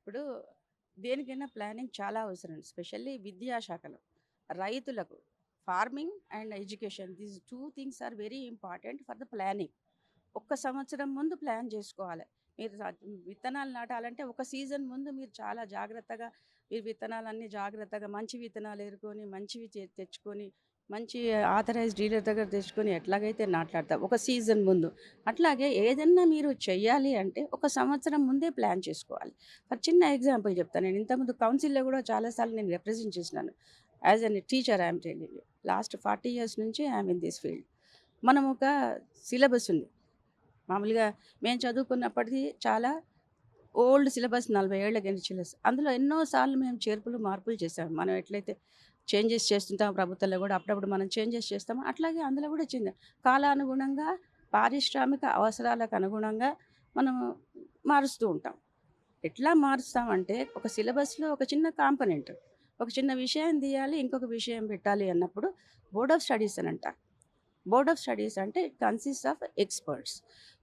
ఇప్పుడు దేనికైనా ప్లానింగ్ చాలా అవసరం. స్పెషల్లీ విద్యాశాఖలో. రైతులకు farming and education these 2 things are very important for the planning. ఒక్క సంవత్సరం ముందు ప్లాన్ చేసుకోవాలి. మీరు విత్తనాలు నాటాలంటే ఒక సీజన్ ముందు మీరు చాలా జాగ్రత్తగా మీరు విత్తనాలన్నీ జాగ్రత్తగా మంచి విత్తనాలు ఏరుకొని, మంచివి తెచ్చుకొని, మంచి ఆథరైజ్డ్ డీలర్ దగ్గర తెచ్చుకొని ఎట్లాగైతే నాట్లాడతాం ఒక సీజన్ ముందు. అట్లాగే ఏదన్నా మీరు చెయ్యాలి అంటే ఒక సంవత్సరం ముందే ప్లాన్ చేసుకోవాలి. ఫర్ చిన్న ఎగ్జాంపుల్ చెప్తాను. నేను ఇంతకుముందు కౌన్సిల్‌లో కూడా చాలా సార్లు నేను రిప్రజెంట్ చేసినాను. As an teacher I am telling you. Last 40 years నుంచి I am in this field. మనం ఒక సిలబస్ ఉంది. మామూలుగా మేము చదువుకున్నప్పటిది చాలా ఓల్డ్ సిలబస్ 40 ఏళ్ల కింద సిలబస్. అందులో ఎన్నో సార్లు మేము చేర్పులు, మార్పులు చేసాం. మనం ఎట్లయితే చేంజెస్ చేస్తుంటామో ప్రభుత్వంలో కూడా అప్పుడప్పుడు మనం చేంజెస్ చేస్తామో అట్లాగే అందులో కూడా కాలానుగుణంగా పారిశ్రామిక అవసరాలకు అనుగుణంగా మనం మారుస్తూ ఉంటాం. ఎట్లా మారుస్తామంటే ఒక సిలబస్‌లో ఒక చిన్న కాంపోనెంట్, ఒక చిన్న విషయం తీయాలి, ఇంకొక విషయం పెట్టాలి అన్నప్పుడు బోర్డ్ ఆఫ్ స్టడీస్ అని అంటారు. బోర్డ్ ఆఫ్ స్టడీస్ అంటే ఇట్ కన్సిస్ట్ ఆఫ్ ఎక్స్‌పర్ట్స్.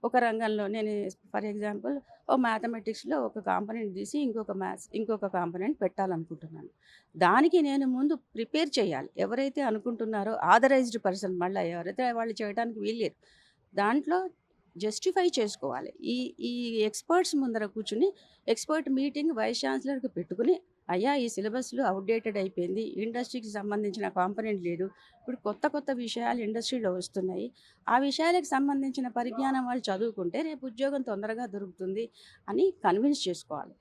ఒక రంగంలో నేను ఫర్ ఎగ్జాంపుల్ మ్యాథమెటిక్స్‌లో ఒక కాంపోనెంట్ తీసి ఇంకొక కాంపోనెంట్ పెట్టాలనుకుంటున్నాను. దానికి నేను ముందు ప్రిపేర్ చేయాలి. ఎవరైతే అనుకుంటున్నారో ఆథరైజ్డ్ పర్సన్ మళ్ళా ఎవరైతే వాళ్ళు చేయడానికి వీల్లేరు. దాంట్లో జస్టిఫై చేసుకోవాలి. ఈ ఈ ఎక్స్‌పర్ట్స్ ముందర కూర్చొని ఎక్స్‌పర్ట్ మీటింగ్ వైస్ ఛాన్సలర్‌కి పెట్టుకొని, అయ్యా! ఈ సిలబస్‌లో ఔట్‌డేటెడ్ అయిపోయింది. ఇండస్ట్రీకి సంబంధించిన కాంపోనెంట్ లేదు. ఇప్పుడు కొత్త కొత్త విషయాలు ఇండస్ట్రీలో వస్తున్నాయి. ఆ విషయాలకు సంబంధించిన పరిజ్ఞానం వాళ్ళు చదువుకుంటే రేపు ఉద్యోగం తొందరగా దొరుకుతుంది అని కన్విన్స్ చేసుకోవాలి.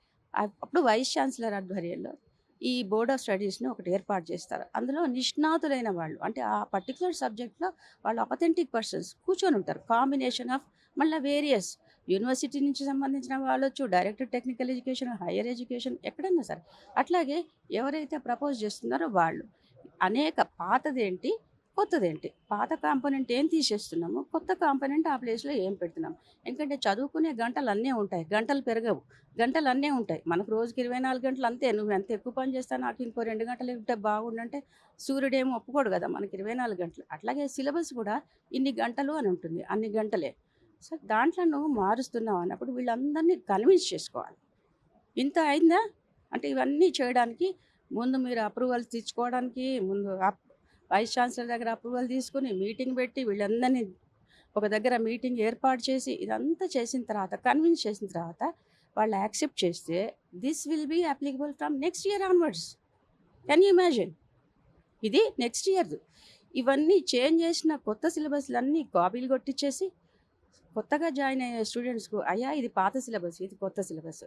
అప్పుడు వైస్ ఛాన్సలర్ ఆధ్వర్యంలో ఈ బోర్డ్ ఆఫ్ స్టడీస్‌ని ఒకటి ఏర్పాటు చేస్తారు. అందులో నిష్ణాతులైన వాళ్ళు అంటే ఆ పర్టిక్యులర్ సబ్జెక్ట్‌లో వాళ్ళు అథెంటిక్ పర్సన్స్ కూర్చొని ఉంటారు. కాంబినేషన్ ఆఫ్ మళ్ళా వేరియస్ యూనివర్సిటీ నుంచి సంబంధించిన వాళ్ళొచ్చు, director technical education, higher education ఎక్కడన్నా సరే. అట్లాగే ఎవరైతే ప్రపోజ్ చేస్తున్నారో వాళ్ళు. అనేక పాతదేంటి, కొత్తదేంటి. పాత కాంపోనెంట్ ఏం తీసేస్తున్నాము, కొత్త కాంపోనెంట్ ఆ ప్లేస్‌లో ఏం పెడుతున్నాం. ఎందుకంటే చదువుకునే గంటలన్నీ ఉంటాయి. గంటలు పెరగవు. గంటలన్నీ ఉంటాయి. మనకు రోజుకి 24 గంటలు అంతే. నువ్వు ఎంత ఎక్కువ పని చేస్తా నాకు ఇంకో 2 గంటలు ఉంటే బాగుండంటే సూర్యుడేమో ఒప్పుకోడు కదా! మనకి 24 గంటలు. అట్లాగే సిలబస్ కూడా ఇన్ని గంటలు అని ఉంటుంది. అన్ని గంటలే. సో, దాంట్లో నువ్వు మారుస్తున్నావు అన్నప్పుడు వీళ్ళందరినీ కన్విన్స్ చేసుకోవాలి. ఇంత అయిందా? అంటే ఇవన్నీ చేయడానికి ముందు మీరు అప్రూవల్ తెచ్చుకోవడానికి ముందు వైస్ ఛాన్సలర్ దగ్గర అప్రూవల్ తీసుకొని మీటింగ్ పెట్టి వీళ్ళందరినీ ఒక దగ్గర మీటింగ్ ఏర్పాటు చేసి ఇదంతా చేసిన తర్వాత కన్విన్స్ చేసిన తర్వాత వాళ్ళు యాక్సెప్ట్ చేస్తే this will be applicable from next year onwards. Can you imagine? ఇది నెక్స్ట్ ఇయర్‌ది. ఇవన్నీ చేంజ్ చేసిన కొత్త సిలబస్‌లన్నీ కాపీలు కొట్టిచ్చేసి కొత్తగా జాయిన్ అయ్యే స్టూడెంట్స్‌కు అయ్యా! ఇది పాత సిలబస్, ఇది కొత్త సిలబస్.